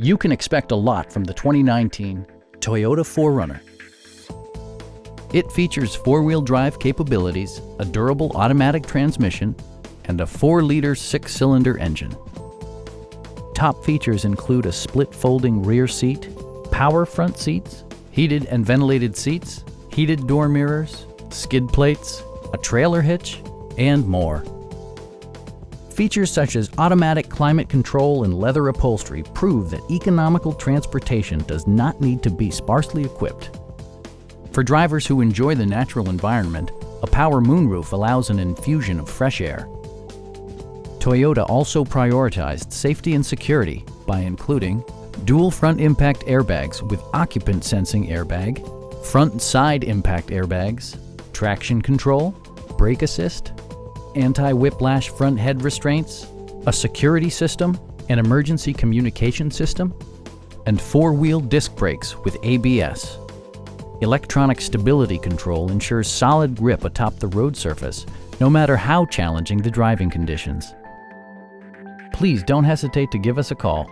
You can expect a lot from the 2019 Toyota 4Runner. It features four-wheel drive capabilities, a durable automatic transmission, and a 4-liter 6-cylinder engine. Top features include a split folding rear seat, power front seats, heated and ventilated seats, heated door mirrors, skid plates, a trailer hitch, and more. Features such as automatic climate control and leather upholstery prove that economical transportation does not need to be sparsely equipped. For drivers who enjoy the natural environment, a power moonroof allows an infusion of fresh air. Toyota also prioritized safety and security by including dual front impact airbags with occupant sensing airbag, front and side impact airbags, traction control, brake assist, anti-whiplash front head restraints, a security system, an emergency communication system, and 4-wheel disc brakes with ABS. Electronic stability control ensures solid grip atop the road surface, no matter how challenging the driving conditions. Please don't hesitate to give us a call.